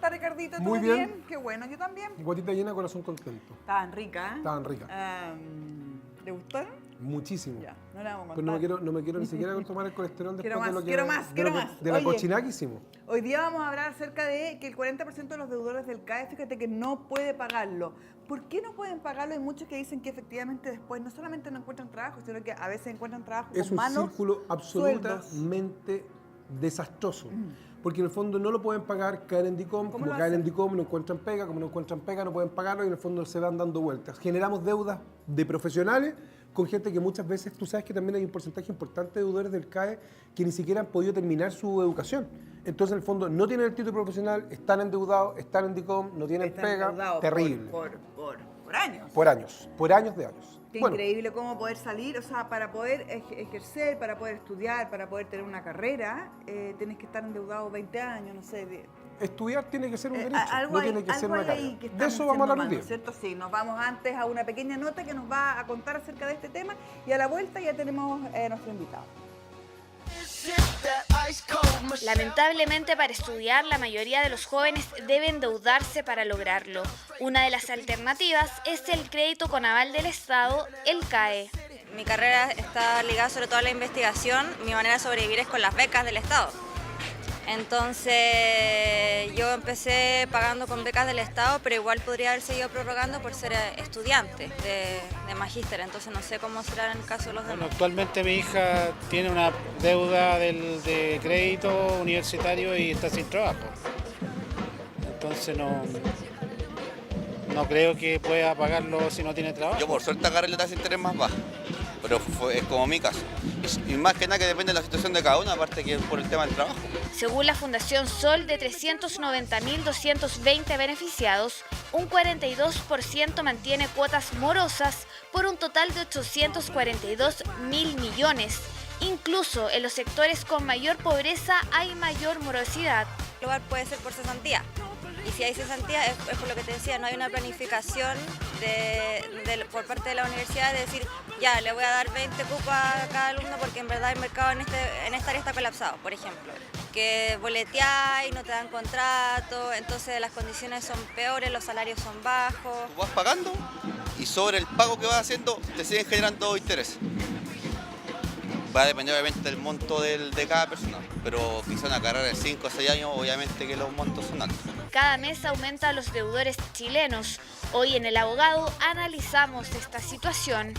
está Ricardito? ¿Todo Muy bien. Qué bueno, yo también. Guatita llena, corazón contento. Estaban ricas, ¿eh? Estaban ricas. ¿Le gustaron? Muchísimo. Ya, no le vamos a Pues contar. no me quiero ni siquiera tomar el colesterol después Quiero de más, lo que... quiero más, de quiero lo que- más. De la Oye. cochinada que hicimos. Hoy día vamos a hablar acerca de que el 40% de los deudores del CAE, fíjate que no puede pagarlo. ¿Por qué no pueden pagarlo? Hay muchos que dicen que efectivamente después no solamente no encuentran trabajo, sino que a veces encuentran trabajo Es con un malos círculo sueldos. absolutamente desastroso. Porque en el fondo no lo pueden pagar, caen en DICOM, ¿Cómo como lo caen en hacen? DICOM, no encuentran pega, como no encuentran pega, no pueden pagarlo y en el fondo se van dando vueltas. Generamos deudas de profesionales con gente que muchas veces, tú sabes que también hay un porcentaje importante de deudores del CAE que ni siquiera han podido terminar su educación. Entonces, en el fondo, no tienen el título profesional, están endeudados, están en DICOM, no tienen Están pega, endeudados terrible. por años. Por años de años. Qué Bueno, increíble cómo poder salir, o sea, para poder ejercer, para poder estudiar, para poder tener una carrera, tienes que estar endeudado 20 años, no sé. estudiar tiene que ser un derecho, Algo no hay, tiene que ser algo una hay carga. ahí que De estamos eso vamos a haciendo hablar mal, un ¿no día. es cierto? Sí, nos vamos antes a una pequeña nota que nos va a contar acerca de este tema y a la vuelta ya tenemos nuestro invitado. Lamentablemente, para estudiar, la mayoría de los jóvenes deben endeudarse para lograrlo. Una de las alternativas es el crédito con aval del Estado, el CAE. Mi carrera está ligada sobre todo a la investigación. Mi manera de sobrevivir es con las becas del Estado. Entonces yo empecé pagando con becas del Estado, pero igual podría haber seguido prorrogando por ser estudiante de magíster. Entonces no sé cómo será en el caso de los Bueno, demás. actualmente mi hija tiene una deuda de crédito universitario y está sin trabajo. Entonces no creo que pueda pagarlo si no tiene trabajo. Yo por suerte agarré la tasa de interés más baja, pero es como mi caso. Y más que nada que depende de la situación de cada uno, aparte que por el tema del trabajo. Según la Fundación Sol, de 390.220 beneficiados, un 42% mantiene cuotas morosas por un total de 842.000 millones. Incluso en los sectores con mayor pobreza hay mayor morosidad. El lugar puede ser por cesantía. Y si hay cesantía, es por lo que te decía, no hay una planificación por parte de la universidad de decir, ya, le voy a dar 20 cupos a cada alumno porque en verdad el mercado en esta área está colapsado, por ejemplo. Que boleteáis y no te dan contrato, entonces las condiciones son peores, los salarios son bajos. Tú vas pagando y sobre el pago que vas haciendo te siguen generando intereses. Va a depender obviamente del monto de cada persona, pero quizá una carrera de 5 o 6 años, obviamente que los montos son altos. Cada mes aumentan los deudores chilenos. Hoy en El Abogado analizamos esta situación.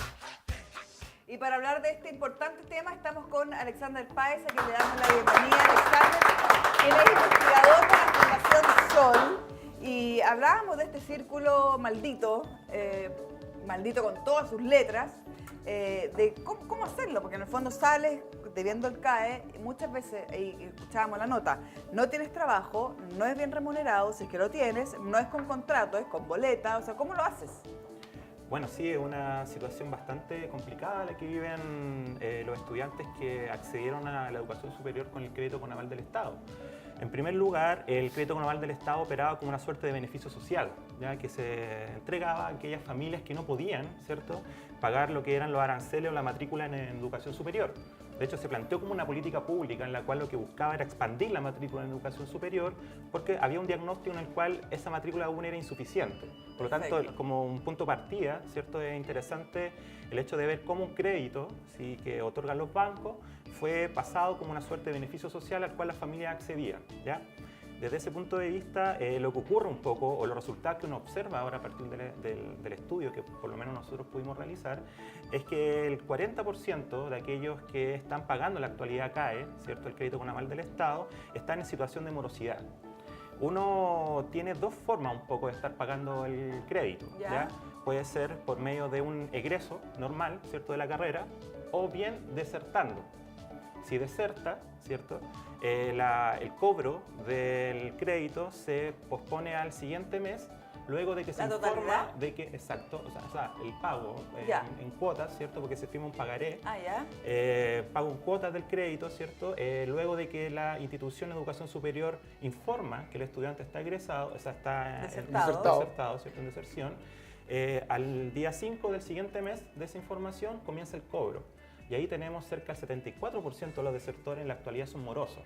Y para hablar de este importante tema estamos con Alexander Páez, a quien le damos la bienvenida. Alexander, él es investigador de la Fundación Sol y hablábamos de este círculo maldito, maldito con todas sus letras, de cómo hacerlo, porque en el fondo sales debiendo el CAE y muchas veces, y escuchábamos la nota, no tienes trabajo, no es bien remunerado, si es que lo tienes, no es con contrato, es con boleta, o sea, ¿cómo lo haces? Bueno, sí, es una situación bastante complicada la que viven los estudiantes que accedieron a la educación superior con el crédito con aval del Estado. En primer lugar, el crédito con aval del Estado operaba como una suerte de beneficio social, ya que se entregaba a aquellas familias que no podían, ¿cierto?, pagar lo que eran los aranceles o la matrícula en educación superior. De hecho, se planteó como una política pública en la cual lo que buscaba era expandir la matrícula en educación superior porque había un diagnóstico en el cual esa matrícula aún era insuficiente. Por lo tanto, Perfecto. como un punto de partida, ¿cierto?, es interesante el hecho de ver cómo un crédito, ¿sí?, que otorgan los bancos fue pasado como una suerte de beneficio social al cual las familias accedían, ¿ya? Desde ese punto de vista, lo que ocurre un poco, o los resultados que uno observa ahora a partir del estudio que por lo menos nosotros pudimos realizar, es que el 40% de aquellos que están pagando en la actualidad CAE, ¿cierto?, el crédito con aval del Estado, están en situación de morosidad. Uno tiene dos formas un poco de estar pagando el crédito, ¿ya? Puede ser por medio de un egreso normal, ¿cierto?, de la carrera, o bien desertando. Si deserta, ¿cierto?, el cobro del crédito se pospone al siguiente mes, luego de que se ¿La informa totalidad? de que, exacto, o sea, el pago Ya. en cuotas, ¿cierto?, porque se firma un pagaré, Ah, ya. pago en cuotas del crédito, ¿cierto?, luego de que la institución de educación superior informa que el estudiante está egresado, o sea, está desertado, ¿cierto?, en deserción, al día 5 del siguiente mes de esa información comienza el cobro. Y ahí tenemos cerca del 74% de los desertores en la actualidad son morosos.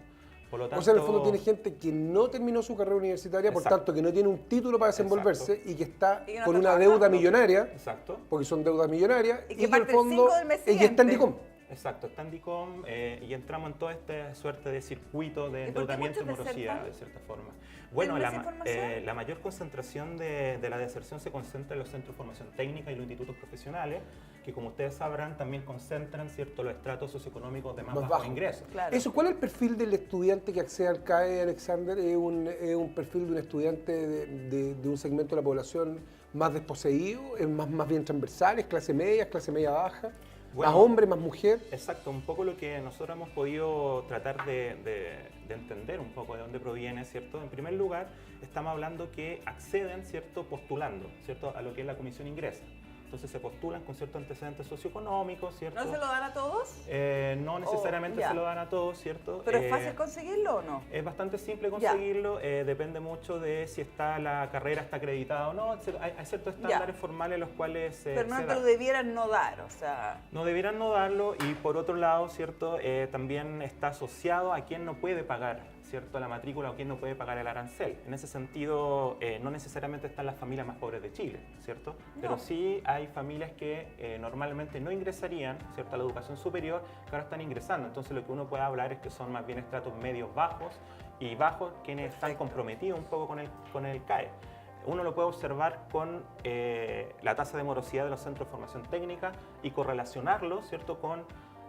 Por lo O sea, en el tanto- fondo tiene gente que no terminó su carrera universitaria, por Exacto. tanto que no tiene un título para desenvolverse y que está Y que no con está una deuda trabajando. millonaria, Exacto. porque son deudas millonarias, Y que que en parte el el fondo 5 del mes y que está en siguiente. DICOM. Exacto, está en DICOM y entramos en toda esta suerte de circuito de ¿Y por qué endeudamiento y muchos morosidad, desertan? de cierta forma. Bueno, ¿Tienes esa información? la mayor concentración de la deserción se concentra en los centros de formación técnica y los institutos profesionales, que como ustedes sabrán también concentran, ¿cierto?, los estratos socioeconómicos de más Más bajos bajo. ingresos. Claro. Eso, ¿cuál es el perfil del estudiante que accede al CAE, Alexander? ¿Es un perfil de un estudiante de un segmento de la población más desposeído? ¿Es más bien transversal? ¿Es clase media baja? Bueno, ¿Más hombre, más mujer? Exacto, un poco lo que nosotros hemos podido tratar de entender un poco de dónde proviene, ¿cierto? En primer lugar, estamos hablando que acceden, ¿cierto?, postulando, ¿cierto?, a lo que es la comisión ingresa. Entonces se postulan con ciertos antecedentes socioeconómicos, ¿cierto? ¿No se lo dan a todos? No necesariamente ya. se lo dan a todos, ¿cierto? ¿Pero es fácil conseguirlo o no? Es bastante simple Ya. conseguirlo, depende mucho de si la carrera está acreditada o no. Hay ciertos estándares formales los cuales Pero no se te dan. lo debieran no dar, o sea... No debieran no darlo y por otro lado, ¿cierto? También está asociado a quien no puede pagar, ¿cierto?, la matrícula o quien no puede pagar el arancel. En ese sentido, no necesariamente están las familias más pobres de Chile, ¿cierto? Pero sí hay familias que normalmente no ingresarían, ¿cierto?, a la educación superior, que ahora están ingresando. Entonces lo que uno puede hablar es que son más bien estratos medios bajos y bajos quienes están comprometidos un poco con el CAE. Uno lo puede observar con la tasa de morosidad de los centros de formación técnica y correlacionarlo, ¿cierto?, con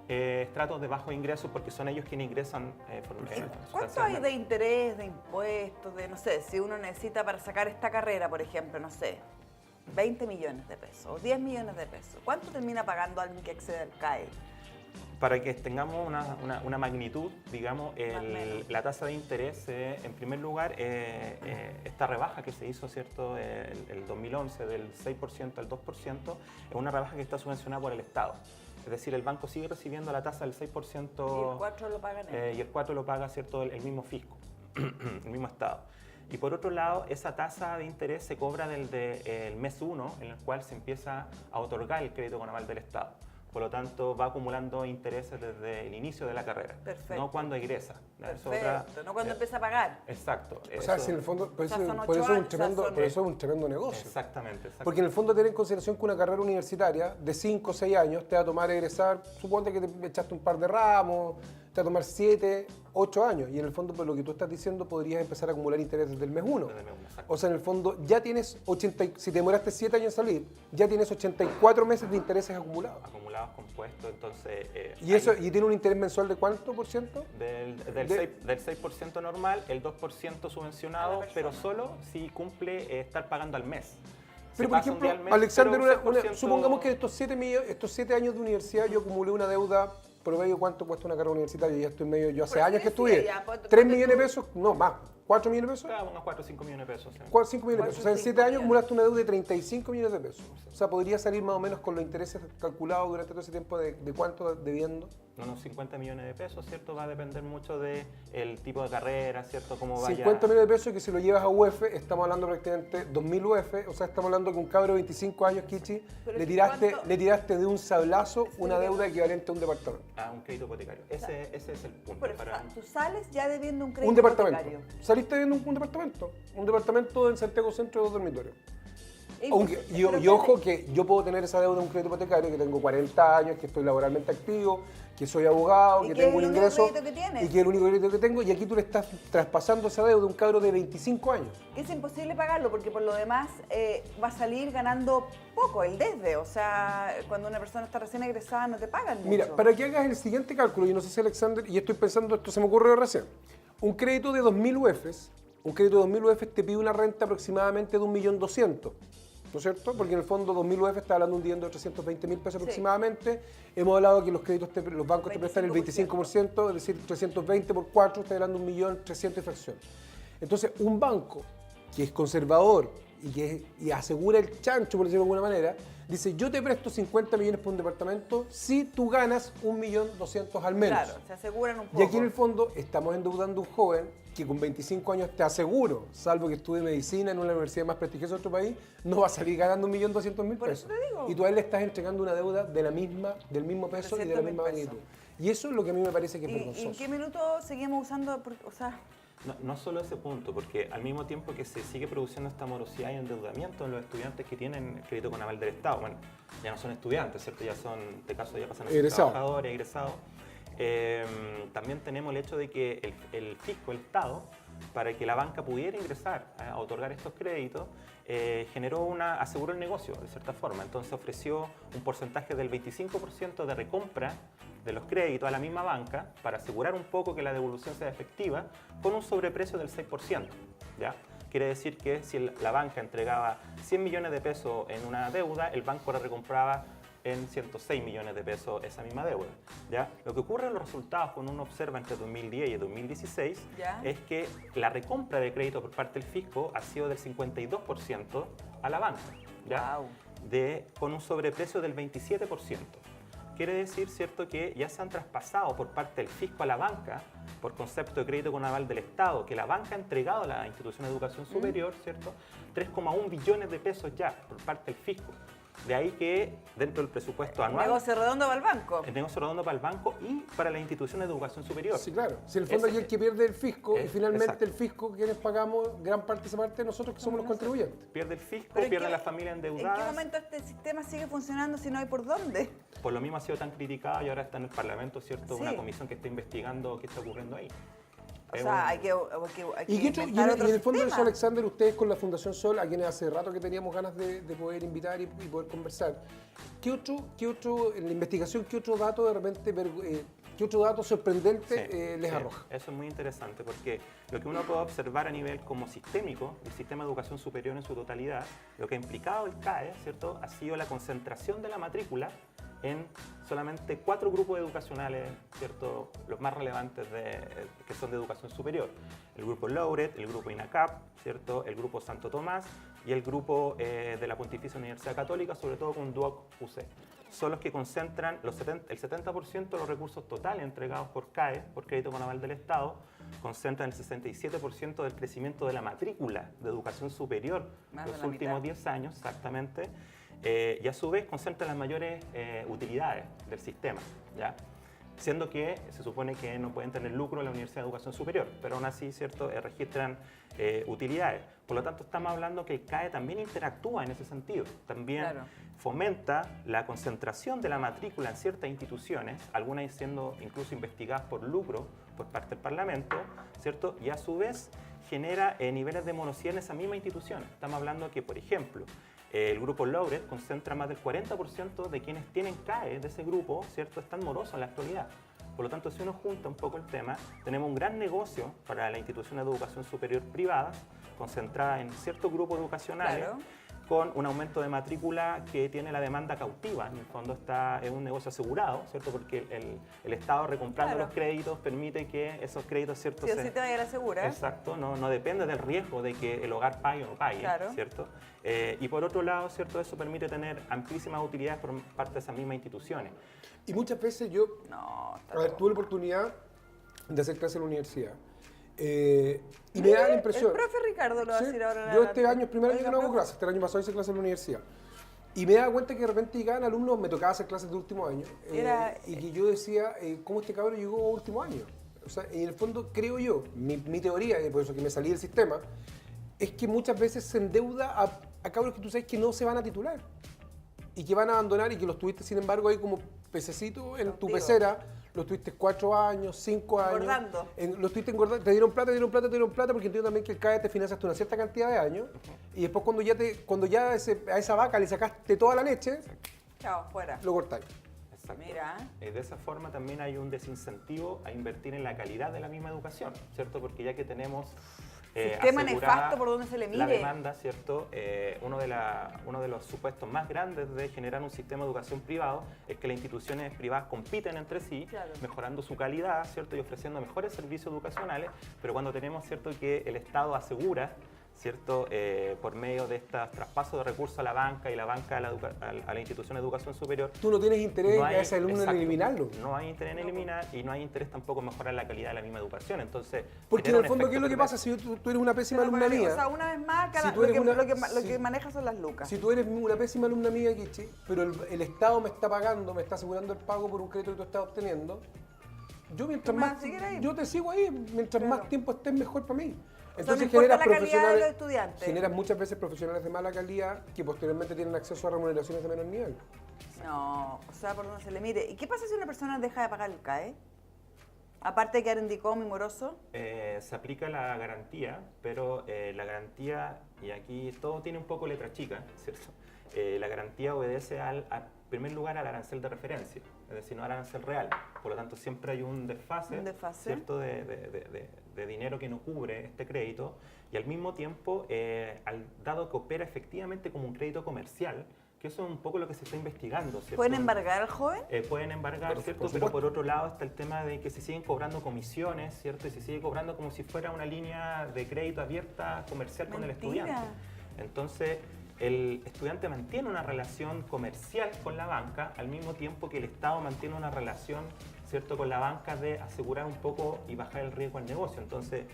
estratos de bajo ingresos, porque son ellos quienes ingresan. ¿Cuánto hay de interés, de impuestos, de, no sé, si uno necesita para sacar esta carrera, por ejemplo, no sé, 20 millones de pesos o 10 millones de pesos? ¿Cuánto termina pagando alguien que accede al CAE? Para que tengamos una magnitud, digamos, Más o menos. la tasa de interés, en primer lugar, esta rebaja que se hizo, ¿cierto?, el 2011 del 6% al 2%, es una rebaja que está subvencionada por el Estado. Es decir, el banco sigue recibiendo la tasa del 6%. Y el 4 lo pagan ellos. Y el 4 lo paga, ¿cierto?, el mismo fisco, el mismo Estado. Y por otro lado, esa tasa de interés se cobra desde el mes 1, en el cual se empieza a otorgar el crédito con aval del Estado. Por lo tanto, va acumulando intereses desde el inicio de la carrera, Perfecto. no cuando egresa. Perfecto, no cuando empieza a pagar. Exacto. O sea, eso- si en el fondo, por O sea, eso, son por 8 eso es un años, tremendo, son- por eso es un tremendo negocio. Exactamente. Porque en el fondo tener en consideración que una carrera universitaria de 5 o 6 años te va a tomar egresar, suponte que te echaste un par de ramos, te va a tomar 7, 8 años. Y en el fondo, por lo que tú estás diciendo, podrías empezar a acumular intereses desde el mes 1. Desde el mes uno, exacto. O sea, en el fondo ya tienes si te demoraste 7 años en salir, ya tienes 84 meses de intereses acumulados. Acumulados compuestos, entonces... ¿Y eso y tiene un interés mensual de cuánto por ciento? Del 6% normal, el 2% subvencionado, pero solo si cumple estar pagando al mes. Si Pero, por pasa un ejemplo, día al mes, Alexander, pero un 6%. supongamos que estos 7 años de universidad yo acumulé una deuda promedio. ¿Cuánto cuesta una carrera universitaria? Ya estoy medio, yo hace Por eso años que decía, estudié. ya, ponte 3 tú. millones de pesos, no, más. 4 millones de pesos. Claro, unos 4 o 5 millones de pesos. ¿sí? 4, 5 millones de pesos. O sea, en 4, 7 años 5 acumulaste una deuda de 35 millones de pesos. O sea, podría salir más o menos con los intereses calculados durante todo ese tiempo de cuánto debiendo. Unos 50 millones de pesos, ¿cierto? Va a depender mucho del tipo de carrera, ¿cierto? Cómo vaya... 50 millones de pesos que si lo llevas a UF, estamos hablando prácticamente 2.000 UF, o sea, estamos hablando que un cabro de 25 años, Kichi, Pero le es que tiraste, ¿cuánto? le tiraste de un sablazo una deuda equivalente a un departamento. A un crédito hipotecario. Ese es el punto. Pero para... tú sales ya debiendo un crédito Un departamento. hipotecario. Saliste viendo un departamento. Un departamento en Santiago Centro de 2 dormitorios. Es Aunque, imposible, y pero y ojo que yo puedo tener esa deuda de un crédito hipotecario, que tengo 40 años, que estoy laboralmente activo, que soy abogado, ¿Y que que tengo es un el único ingreso crédito que tienes? y que es el único crédito que tengo, y aquí tú le estás traspasando esa deuda a un cabro de 25 años. que es imposible pagarlo porque por lo demás va a salir ganando poco el desde. O sea, cuando una persona está recién egresada no te pagan mucho. Mira, para que hagas el siguiente cálculo, yo no sé si Alexander, y estoy pensando, esto se me ocurrió recién, un crédito de 2.000 UFs, te pide una renta aproximadamente de 1.200.000. ¿No es cierto? Porque en el fondo 2.000 UF está hablando de un dividendo de 320.000 pesos aproximadamente. Hemos hablado que los créditos, los bancos te prestan el 25%, es decir, 320 por 4, está hablando de 1.300.000 y fracción. Entonces, un banco que es conservador y asegura el chancho, por decirlo de alguna manera, dice, yo te presto 50 millones por un departamento si tú ganas 1.200.000 al menos. Claro, se aseguran un poco. Y aquí en el fondo estamos endeudando a un joven que con 25 años te aseguro, salvo que estudie medicina en una universidad más prestigiosa de otro país, no va a salir ganando 1.200.000 Por eso pesos. te digo. Y tú a él le estás entregando una deuda del mismo peso y de la 300.000 misma pesos. magnitud. Y eso es lo que a mí me parece que es ¿Y en vergonzoso. qué minuto seguimos usando? O sea, No solo ese punto, porque al mismo tiempo que se sigue produciendo esta morosidad y endeudamiento en los estudiantes que tienen crédito con aval del Estado, bueno, ya no son estudiantes, ¿cierto? Ya son, en este caso, ya pasan a ser Egresados. trabajadores, egresados. También tenemos el hecho de que el fisco, el Estado, para que la banca pudiera ingresar a otorgar estos créditos, aseguró el negocio, de cierta forma. Entonces ofreció un porcentaje del 25% de recompra de los créditos a la misma banca para asegurar un poco que la devolución sea efectiva con un sobreprecio del 6%, ¿ya? Quiere decir que si la banca entregaba 100 millones de pesos en una deuda, el banco la recompraba en 106 millones de pesos esa misma deuda, ¿ya? Lo que ocurre en los resultados cuando uno observa entre 2010 y 2016 ¿Ya? es que la recompra de crédito por parte del fisco ha sido del 52% a la banca, ¿ya? Wow. Con un sobreprecio del 27%. Quiere decir, ¿cierto?, que ya se han traspasado por parte del fisco a la banca, por concepto de crédito con aval del Estado, que la banca ha entregado a la institución de educación superior, ¿cierto?, 3,1 billones de pesos ya por parte del fisco. De ahí que dentro del presupuesto anual, Negocio redondo para el banco. el negocio redondo para el banco y para la institución de educación superior. Sí, claro. Si en el fondo Ese- hay el que pierde el fisco y finalmente exacto. el fisco, quienes pagamos gran parte de esa parte, nosotros que somos los contribuyentes. Pierde el fisco, Pero ¿en pierde qué- la familia ¿En qué endeudada. momento este sistema sigue funcionando si no hay por dónde? Por lo mismo ha sido tan criticado y ahora está en el Parlamento, ¿cierto?, Sí. una comisión que está investigando qué está ocurriendo ahí. O Es sea, un- hay que ¿Y, qué otro- y inventar en, otro y en el fondo de eso, sistema. Alexander, ustedes con la Fundación Sol, a quienes hace rato que teníamos ganas de poder invitar y poder conversar, ¿qué otro, en la investigación, qué otro dato de repente, qué otro dato sorprendente Sí, les sí, arroja? Eso es muy interesante porque lo que uno puede observar a nivel como sistémico, el sistema de educación superior en su totalidad, lo que ha implicado el CAE, ¿cierto?, ha sido la concentración de la matrícula en solamente 4 grupos educacionales, ¿cierto?, los más relevantes que son de educación superior. El grupo Lauret, el grupo INACAP, ¿cierto?, el grupo Santo Tomás y el grupo de la Pontificia Universidad Católica, sobre todo con DUOC UC. Son los que concentran el 70% de los recursos totales entregados por CAE, por crédito con aval del Estado, concentran el 67% del crecimiento de la matrícula de educación superior Más de los la últimos mitad. 10 años, exactamente, y a su vez concentran las mayores utilidades del sistema, ¿ya? Siendo que se supone que no pueden tener lucro en la Universidad de Educación Superior, pero aún así, ¿cierto?, registran utilidades. Por lo tanto, estamos hablando que el CAE también interactúa en ese sentido. También Claro. fomenta la concentración de la matrícula en ciertas instituciones, algunas siendo incluso investigadas por lucro por parte del Parlamento, ¿cierto? Y a su vez genera niveles de morosidad en esa misma institución. Estamos hablando que, por ejemplo, el grupo Lauret concentra más del 40% de quienes tienen CAE de ese grupo, ¿cierto?, están morosos en la actualidad. Por lo tanto, si uno junta un poco el tema, tenemos un gran negocio para la institución de educación superior privadas, concentrada en ciertos grupos educacionales, Claro. con un aumento de matrícula que tiene la demanda cautiva. En el fondo es un negocio asegurado, ¿cierto?, porque el Estado recomprando Claro. los créditos permite que esos créditos, ¿cierto?, Sí o sí te vaya a la segura. Exacto, no depende del riesgo de que el hogar pague o no pague, Claro. ¿cierto? Y por otro lado, ¿cierto?, eso permite tener amplísimas utilidades por parte de esas mismas instituciones. Y muchas veces yo, No, está a ver, tuve la oportunidad de hacer clase en la universidad. Y me da la impresión... El profe Ricardo lo va a Sí, decir ahora. yo este año, el primer año Oiga, que no hago profe. clases, el año pasado hice clases en la universidad. Y me daba cuenta que de repente llegaban alumnos, me tocaba hacer clases de último año, y que yo decía, ¿cómo este cabrón llegó a último año? O sea, en el fondo creo yo, mi teoría, y por eso que me salí del sistema, es que muchas veces se endeuda a cabros que tú sabes que no se van a titular y que van a abandonar y que los tuviste, sin embargo, ahí como pececito en tu Contigo. pecera, los tuviste 4 años, 5 años. Engordando. Los tuviste engordando, te dieron plata, porque entiendo también que el CAE te financia hasta una cierta cantidad de años y después cuando ya a esa vaca le sacaste toda la leche, Chao, fuera. lo cortáis. Exacto. Mira. De esa forma también hay un desincentivo a invertir en la calidad de la misma educación, ¿cierto? Porque ya que tenemos Sistema asegurada nefasto por donde se le la mire. demanda, ¿cierto? Uno de los supuestos más grandes de generar un sistema de educación privado es que las instituciones privadas compiten entre sí, Claro. mejorando su calidad, ¿cierto? Y ofreciendo mejores servicios educacionales, pero cuando tenemos, ¿cierto?, que el Estado asegura, ¿cierto?, por medio de estos traspasos de recursos a la banca y la banca a la institución de educación superior, Tú no tienes interés no hay- a ese alumno en exacto, eliminarlo. No hay interés en eliminar y no hay interés tampoco en mejorar la calidad de la misma educación. Entonces, Porque en genera el un fondo, ¿qué es lo que efecto pasa? Si tú eres una pésima Pero alumna para mí, mía, O sea, una vez más, Si tú lo, eres que, una- lo sí. que maneja son las lucas. si tú eres una pésima alumna mía, Kichi, pero el Estado me está pagando, me está asegurando el pago por un crédito que tú estás obteniendo, Yo mientras ¿Tú me más, vas a seguir ahí? yo te sigo ahí, mientras Claro. más tiempo estés mejor para mí. no Entonces importa generas la calidad de profesionales, los estudiantes. generas muchas veces profesionales de mala calidad que posteriormente tienen acceso a remuneraciones de menor nivel. No, o sea, por donde se le mire. ¿Y qué pasa si una persona deja de pagar el CAE? Aparte de quedar en DICOM y moroso. Se aplica la garantía, pero la garantía, y aquí todo tiene un poco letra chica, ¿cierto? La garantía obedece en primer lugar al arancel de referencia, es decir, no al arancel real. Por lo tanto, siempre hay un desfase, ¿cierto? De dinero que no cubre este crédito, y al mismo tiempo, dado que opera efectivamente como un crédito comercial, que eso es un poco lo que se está investigando, ¿cierto? ¿Pueden embargar al joven? Pueden embargar, Por ¿cierto? supuesto. Pero por otro lado está el tema de que se siguen cobrando comisiones, ¿cierto? Y se sigue cobrando como si fuera una línea de crédito abierta comercial con el Mentira. estudiante. Entonces, el estudiante mantiene una relación comercial con la banca, al mismo tiempo que el Estado mantiene una relación, ¿cierto?, con la banca de asegurar un poco y bajar el riesgo al negocio. Entonces,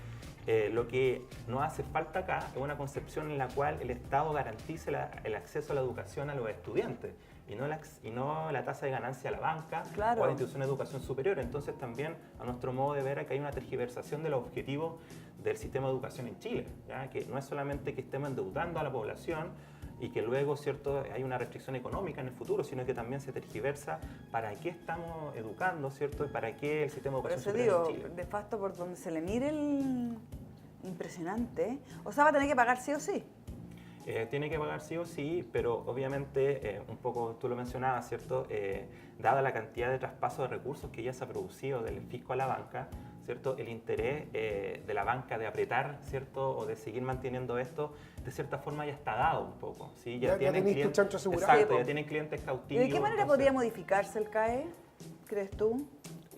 lo que no hace falta acá es una concepción en la cual el Estado garantice el acceso a la educación a los estudiantes y no la tasa de ganancia a la banca Claro. o a la institución de educación superior. Entonces también, a nuestro modo de ver, acá hay una tergiversación de los objetivos del sistema de educación en Chile, ¿ya? Que no es solamente que estemos endeudando a la población y que luego, ¿cierto?, hay una restricción económica en el futuro, sino que también se tergiversa para qué estamos educando, ¿cierto?, y para qué el sistema de Por educación eso superior digo, en Chile. de facto, por donde se le mire el... Impresionante. O sea, va a tener que pagar sí o sí. Tiene que pagar sí o sí, pero obviamente, un poco tú lo mencionabas, ¿cierto? Dada la cantidad de traspaso de recursos que ya se ha producido del fisco a la banca, ¿cierto? El interés de la banca de apretar, ¿cierto?, o de seguir manteniendo esto, de cierta forma ya está dado un poco, ¿sí? Ya tienen tenés tu clientes, chancho asegurado. exacto, Sí, ya po. tienen clientes ¿Y cautivos. de qué manera entonces, podría modificarse el CAE, crees tú?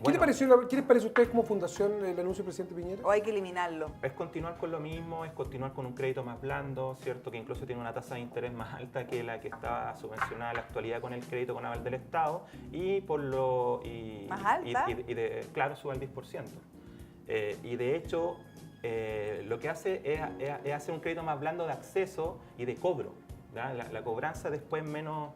¿Qué les pareció a ustedes como fundación el anuncio del presidente Piñera? ¿O hay que eliminarlo? Es continuar con lo mismo, es continuar con un crédito más blando, ¿cierto?, que incluso tiene una tasa de interés más alta que la que está subvencionada en la actualidad con el crédito con aval del Estado y por lo... ¿Más alta? Claro, sube al 10%. Y de hecho, lo que hace es hacer un crédito más blando de acceso y de cobro. ¿Ya? La cobranza después es menos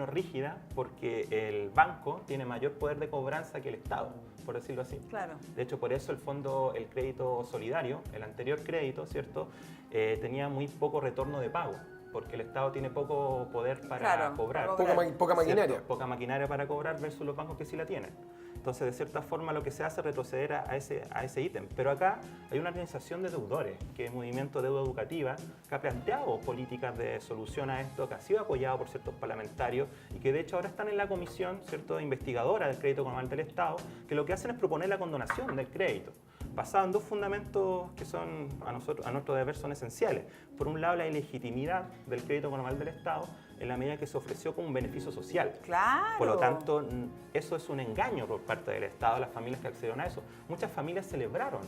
rígida porque el banco tiene mayor poder de cobranza que el Estado, por decirlo así. Claro. De hecho, por eso el crédito solidario, el anterior crédito, ¿cierto?, tenía muy poco retorno de pago, porque el Estado tiene poco poder para Claro, cobrar. para cobrar. Poca maquinaria. ¿Cierto? Poca maquinaria para cobrar versus los bancos que sí la tienen. Entonces, de cierta forma, lo que se hace es retroceder a ese ítem. Pero acá hay una organización de deudores, que es el Movimiento Deuda Educativa, que ha planteado políticas de solución a esto, que ha sido apoyado por ciertos parlamentarios y que de hecho ahora están en la comisión, ¿cierto?, investigadora del crédito con aval del Estado, que lo que hacen es proponer la condonación del crédito, basado en dos fundamentos que son a nuestro deber son esenciales. Por un lado, la ilegitimidad del crédito con aval del Estado en la medida que se ofreció como un beneficio social. Claro. Por lo tanto, eso es un engaño por parte del Estado a las familias que accedieron a eso. Muchas familias celebraron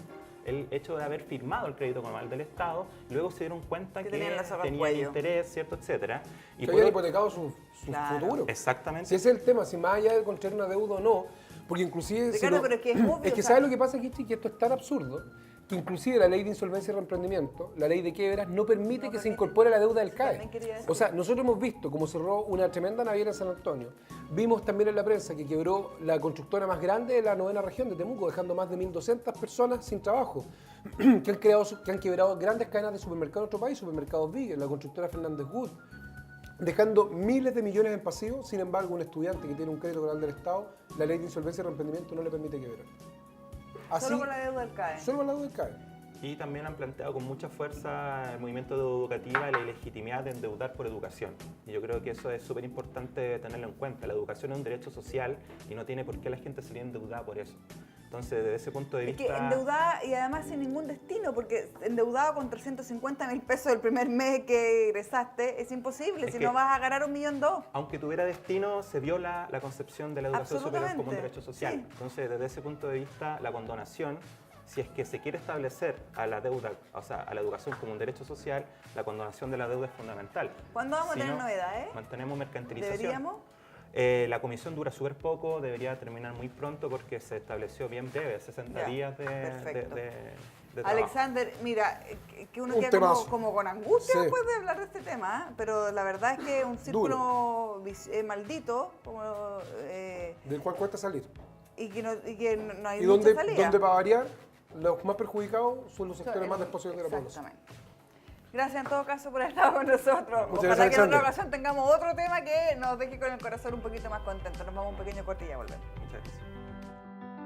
el hecho de haber firmado el crédito con aval del Estado, luego se dieron cuenta Que que tenían la soga al tenían cuello. interés, ¿cierto?, etcétera. Que por habían otro- hipotecado su Claro. futuro. Exactamente. Si ese es el tema, si más allá de contraer una deuda o no, porque inclusive... Ricardo, pero es que es obvio, Es que o sea- ¿sabes lo que pasa, Kichi? Que esto es tan absurdo que inclusive la ley de insolvencia y reemprendimiento, la ley de quiebras, no permite que se incorpore la deuda del CAE. También quería decir. O sea, nosotros hemos visto cómo cerró una tremenda naviera en San Antonio. Vimos también en la prensa que quebró la constructora más grande de la 9ª región de Temuco, dejando más de 1.200 personas sin trabajo, que han quebrado grandes cadenas de supermercados en otro país, supermercados Big, la constructora Fernández Wood, dejando miles de millones en pasivos. Sin embargo, un estudiante que tiene un crédito con del Estado, la ley de insolvencia y reemprendimiento no le permite quebrar. Así, Solo con la deuda del CAE. solo al lado del CAE. Y también han planteado con mucha fuerza el movimiento de educativa la ilegitimidad de endeudar por educación. Y yo creo que eso es súper importante tenerlo en cuenta. La educación es un derecho social y no tiene por qué la gente salir endeudada por eso. Entonces, desde ese punto de Es vista... que endeudada y además sin ningún destino, porque endeudado con 350.000 pesos el primer mes que egresaste es imposible, Es si que- no vas a ganar 1.2 millones. Aunque tuviera destino, se viola la concepción de la educación superior como un Absolutamente, derecho social. sí. Entonces, desde ese punto de vista, la condonación, si es que se quiere establecer a la deuda, o sea, a la educación como un derecho social, la condonación de la deuda es fundamental. ¿Cuándo vamos a Si tener no, novedades? Mantenemos mercantilización. ¿Deberíamos? La comisión dura súper poco, debería terminar muy pronto porque se estableció bien breve, 60 Ya, días de perfecto. trabajo. Alexander, mira, que uno Un queda temazo. como con angustia Sí. después de hablar de este tema, ¿eh? Pero la verdad es que es un círculo maldito, como, Del cual cuesta salir. y que no hay Y mucha donde salida. para variar, los más perjudicados son los sectores más desposeídos de la población. Exactamente. Gracias en todo caso por estar con nosotros. Muchas Ojalá gracias, que en otra Alexander. ocasión tengamos otro tema que nos deje con el corazón un poquito más contento. Nos vamos a un pequeño corte y ya volvemos. Muchas gracias.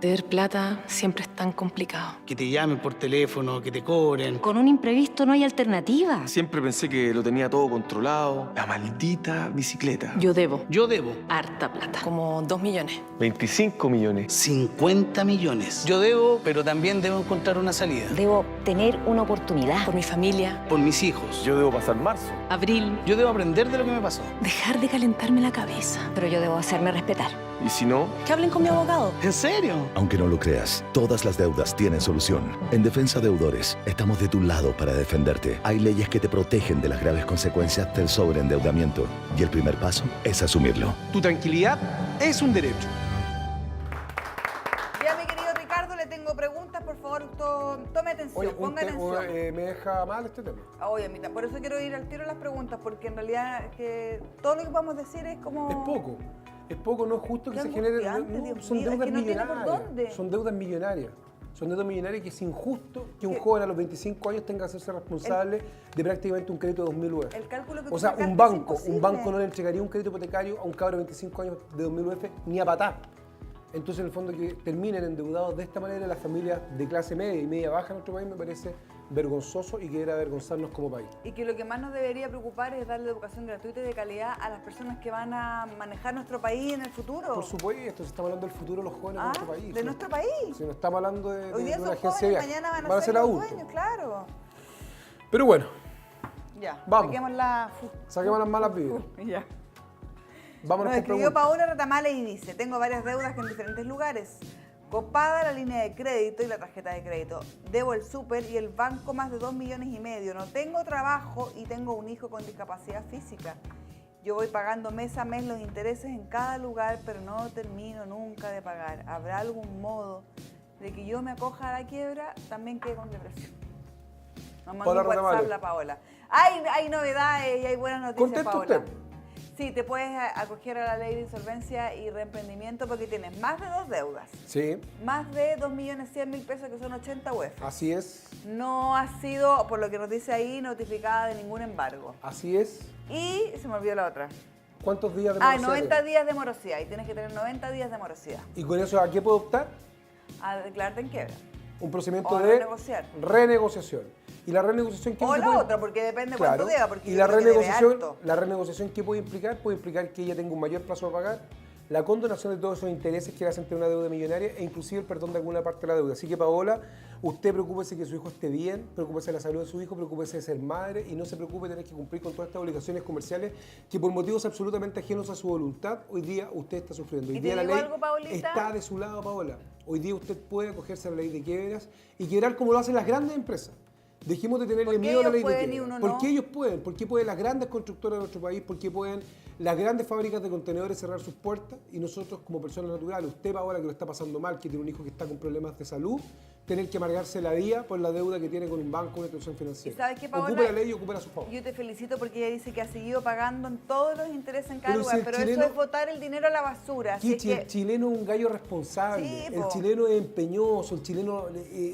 Tener plata siempre es tan complicado. Que te llamen por teléfono, que te cobren. Con un imprevisto no hay alternativa. Siempre pensé que lo tenía todo controlado. La maldita bicicleta. Yo debo Yo debo harta plata, como 2 millones. 25 millones. 50 millones. Yo debo, pero también debo encontrar una salida. Debo tener una oportunidad. Por mi familia, Por mis hijos. Yo debo pasar marzo. abril, Yo debo aprender de lo que me pasó. dejar de calentarme la cabeza. Pero yo debo hacerme respetar. Y si no, Que hablen con mi abogado. ¿En serio? Aunque no lo creas, todas las deudas tienen solución. En Defensa Deudores, estamos de tu lado para defenderte. Hay leyes que te protegen de las graves consecuencias del sobreendeudamiento. Y el primer paso es asumirlo. Tu tranquilidad es un derecho. Ya, mi querido Ricardo, le tengo preguntas. Por favor, tome atención, Oye, ponga atención. me deja mal este tema. Oye, amita, por eso quiero ir al tiro a las preguntas, porque en realidad que todo lo que vamos a decir es como... Es poco. Es poco, no es justo que Qué se genere. angustiante, Dios Son mío, es deudas que no tiene por millonarias. dónde. Son deudas millonarias. Son deudas millonarias que es injusto que un joven a los 25 años tenga que hacerse responsable de prácticamente un crédito de 2.000 UF. El cálculo que O tú sea, sacaste un es banco imposible. no le entregaría un crédito hipotecario a un cabro de 25 años de 2.000 UF ni a patá. Entonces, en el fondo, que terminen endeudados de esta manera las familias de clase media y media baja en nuestro país me parece vergonzoso y que debe avergonzarnos como país. Y que lo que más nos debería preocupar es darle educación gratuita y de calidad a las personas que van a manejar nuestro país en el futuro. Por supuesto, se está hablando del futuro de los jóvenes de nuestro país. ¿De nuestro país? Si no estamos hablando de Hoy día una son agencia jóvenes, de viaje. mañana van a ser los adultos. dueños, claro. Pero bueno, Ya, Vamos. saquemos las malas vidas. Ya. Vámonos Nos con escribió preguntas. Paola Ratamales y dice, tengo varias deudas en diferentes lugares. Copada la línea de crédito y la tarjeta de crédito. Debo el súper y el banco más de 2,5 millones. No tengo trabajo y tengo un hijo con discapacidad física. Yo voy pagando mes a mes los intereses en cada lugar, pero no termino nunca de pagar. ¿Habrá algún modo de que yo me acoja a la quiebra? También quede con depresión. Nos manda Paola un WhatsApp Ratamales. la Paola. Hay novedades y hay buenas noticias, Contesta Paola. usted. Sí, te puedes acoger a la ley de insolvencia y reemprendimiento porque tienes más de 2 deudas. Sí, Más de 2.100.000 pesos, que son 80 UF. así es. No ha sido, por lo que nos dice ahí, notificada de ningún embargo. Así es. Y se me olvidó la otra. ¿Cuántos días de 90 días de morosidad. Y tienes que tener 90 días de morosidad. ¿Y con eso a qué puedo optar? A declararte en quiebra. Un procedimiento O de renegociar. renegociación. ¿Y la renegociación qué O se la puede- otra, porque depende Claro. cuánto deba. Porque ¿Y yo la creo que debe renegociación, harto. la renegociación qué puede implicar? Puede implicar que ella tenga un mayor plazo a pagar, la condonación de todos esos intereses que le hacen tener una deuda millonaria e inclusive el perdón de alguna parte de la deuda. Así que, Paola, usted preocúpese que su hijo esté bien, preocúpese de la salud de su hijo, preocúpese de ser madre y no se preocupe de tener que cumplir con todas estas obligaciones comerciales que por motivos absolutamente ajenos a su voluntad, hoy día usted está sufriendo. Hoy ¿Y día te la digo ley algo, Paulita? está de su lado, Paola. Hoy día usted puede acogerse a la ley de quiebras y quebrar como lo hacen las grandes empresas. Dejemos de tenerle ¿Por qué miedo a la ellos ley de pueden y quiebra. uno ¿Por no? qué ellos pueden? ¿Por qué pueden las grandes constructoras de nuestro país? ¿Por qué pueden las grandes fábricas de contenedores cerrar sus puertas? Y nosotros, como personas naturales, usted ahora que lo está pasando mal, que tiene un hijo que está con problemas de salud, tener que amargarse la vida por la deuda que tiene con un banco o una institución financiera. ¿Y sabes qué, Paola? Ocupe la ley y ocupe a su favor. Yo te felicito porque ella dice que ha seguido pagando en todos los intereses en cada Pero lugar, si el pero chileno- eso es botar el dinero a la basura. Así es El que chileno es un gallo responsable, Sí, el po. chileno es empeñoso, el chileno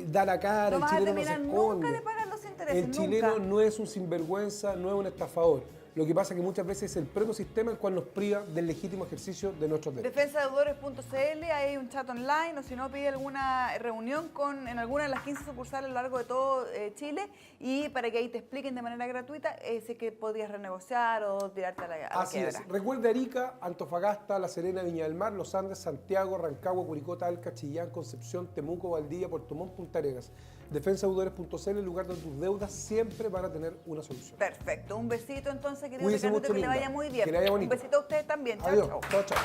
da la cara, no el vas a chileno no se terminar esconde. nunca de pagar los intereses, El chileno nunca. no es un sinvergüenza, no es un estafador. Lo que pasa es que muchas veces es el propio sistema el cual nos priva del legítimo ejercicio de nuestros derechos. Defensadeudores.cl, ahí hay un chat online, o si no, pide alguna reunión en alguna de las 15 sucursales a lo largo de todo Chile, y para que ahí te expliquen de manera gratuita sé que podrías renegociar o tirarte a la Así quiebra. es. Recuerde Arica, Antofagasta, La Serena, Viña del Mar, Los Andes, Santiago, Rancagua, Curicó, Talca, Chillán, Concepción, Temuco, Valdivia, Puerto Montt, Punta Arenas. Defensadeudores.cl, el lugar donde tus deudas siempre van a tener una solución. Perfecto. Un besito entonces, querido Cuídese Ricardo, mucho, que le linda. vaya muy bien. Que le vaya Un bonito. besito a ustedes también. Chao, Adiós. chao. Chao, chao.